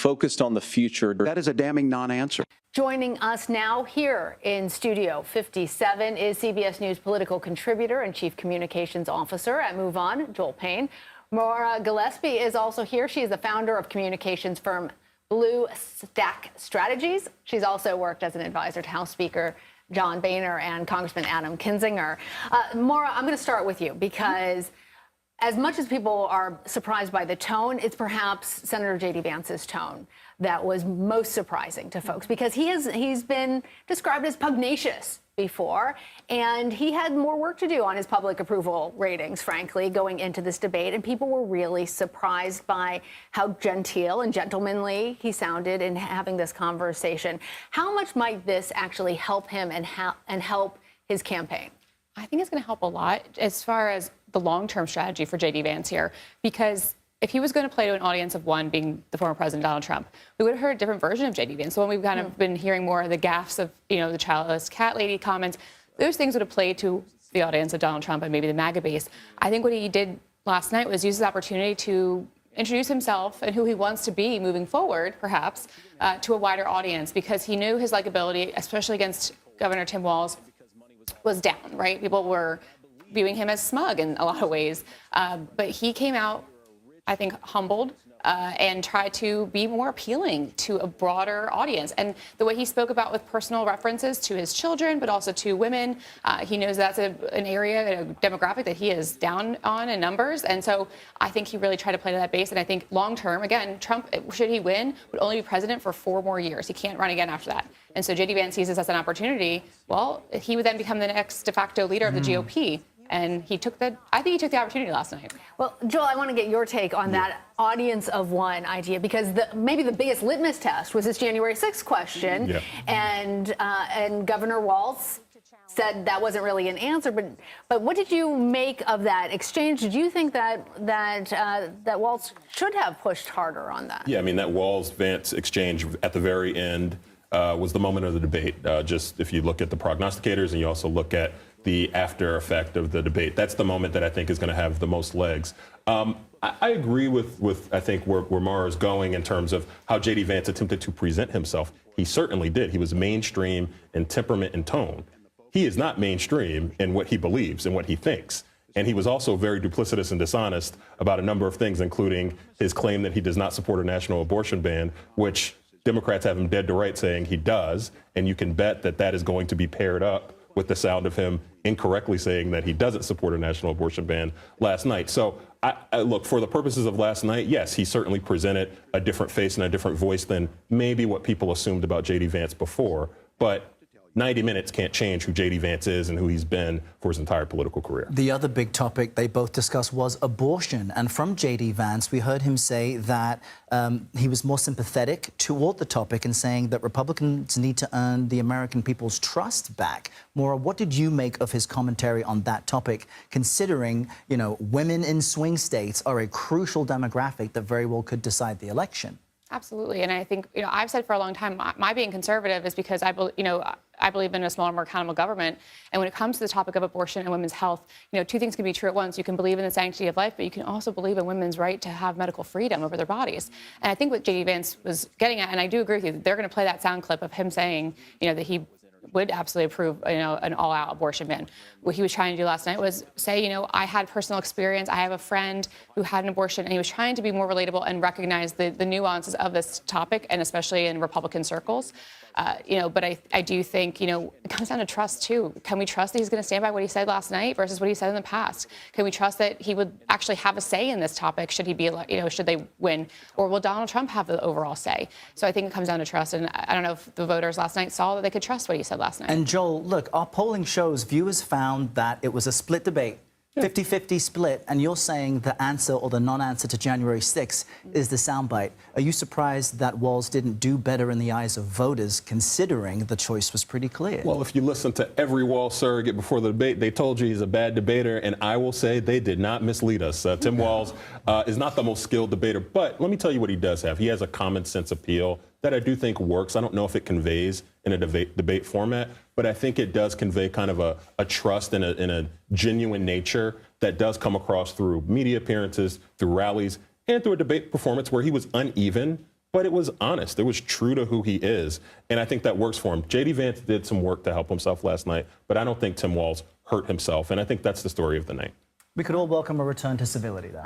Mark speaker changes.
Speaker 1: focused on the future.
Speaker 2: That is a damning non-answer.
Speaker 3: Joining us now here in Studio 57 is CBS News political contributor and chief communications officer at Move On, Joel Payne. Maura Gillespie is also here. She is the founder of communications firm Blue Stack Strategies. She's also worked as an advisor to House Speaker John Boehner and Congressman Adam Kinzinger. Maura, I'm going to start with you because as much as people are surprised by the tone, it's perhaps Senator J.D. Vance's tone that was most surprising to folks because he's been described as pugnacious before, and he had more work to do on his public approval ratings, frankly, going into this debate. And people were really surprised by how genteel and gentlemanly he sounded in having this conversation. How much might this actually help him and help his campaign?
Speaker 4: I think it's going to help a lot as far as the long-term strategy for J.D. Vance here, because if he was going to play to an audience of one, being the former president Donald Trump, we would have heard a different version of J.D. Vance. So when we've kind of been hearing more of the gaffes of, the childless cat lady comments, those things would have played to the audience of Donald Trump and maybe the MAGA base. I think what he did last night was use his opportunity to introduce himself and who he wants to be moving forward, perhaps, to a wider audience, because he knew his likability, especially against Governor Tim Walz, was down, right? People were viewing him as smug in a lot of ways. But he came out, I think, humbled and tried to be more appealing to a broader audience. And the way he spoke about with personal references to his children, but also to women, he knows that's an area, a demographic that he is down on in numbers. And so I think he really tried to play to that base. And I think long term, again, Trump, should he win, would only be president for 4 more years. He can't run again after that. And so J.D. Vance sees this as an opportunity. Well, he would then become the next de facto leader of the GOP. And I think he took the opportunity last night. Well,
Speaker 3: Joel, I want to get your take on that audience of one idea, because maybe the biggest litmus test was this January 6th question. Yeah. And Governor Walz said that wasn't really an answer. But what did you make of that exchange? Did you think that Walz should have pushed harder on that?
Speaker 5: Yeah, I mean, that Walz-Vance exchange at the very end was the moment of the debate. Just if you look at the prognosticators and you also look at the after effect of the debate, that's the moment that I think is going to have the most legs. I agree with I think where Maura is going in terms of how J.D. Vance attempted to present himself. He certainly did. He was mainstream in temperament and tone. He is not mainstream in what he believes and what he thinks. And he was also very duplicitous and dishonest about a number of things, including his claim that he does not support a national abortion ban, which Democrats have him dead to rights saying he does. And you can bet that that is going to be paired up with the sound of him incorrectly saying that he doesn't support a national abortion ban last night. So I look, for the purposes of last night, yes, he certainly presented a different face and a different voice than maybe what people assumed about J.D. Vance before. But 90 minutes can't change who J.D. Vance is and who he's been for his entire political career.
Speaker 6: The other big topic they both discussed was abortion. And from J.D. Vance, we heard him say that he was more sympathetic toward the topic and saying that Republicans need to earn the American people's trust back. Maura, what did you make of his commentary on that topic, considering, women in swing states are a crucial demographic that very well could decide the election? Absolutely. And I think, I've said for a long time, my being conservative is because I believe in a smaller, more accountable government. And when it comes to the topic of abortion and women's health, 2 things can be true at once. You can believe in the sanctity of life, but you can also believe in women's right to have medical freedom over their bodies. And I think what J.D. Vance was getting at, and I do agree with you, they're going to play that sound clip of him saying, that he would absolutely approve, an all-out abortion ban. What he was trying to do last night was say, I had personal experience. I have a friend who had an abortion, and he was trying to be more relatable and recognize the nuances of this topic, and especially in Republican circles. But I do think, it comes down to trust, too. Can we trust that he's going to stand by what he said last night versus what he said in the past? Can we trust that he would actually have a say in this topic? Should he be, should they win? Or will Donald Trump have the overall say? So I think it comes down to trust. And I don't know if the voters last night saw that they could trust what he said last night. And Joel, look, our polling shows viewers found that it was a split debate. 50-50 split, and you're saying the answer or the non-answer to January 6th is the soundbite. Are you surprised that Walz didn't do better in the eyes of voters, considering the choice was pretty clear?
Speaker 5: Well, if you listen to every Walz surrogate before the debate, they told you he's a bad debater, and I will say they did not mislead us. Tim Walz is not the most skilled debater, but let me tell you what he does have. He has a common sense appeal that I do think works. I don't know if it conveys in a debate format, but I think it does convey kind of a trust and a genuine nature that does come across through media appearances, through rallies, and through a debate performance where he was uneven, but it was honest. It was true to who he is, and I think that works for him. J.D. Vance did some work to help himself last night, but I don't think Tim Walz hurt himself, and I think that's the story of the night.
Speaker 6: We could all welcome a return to civility, then.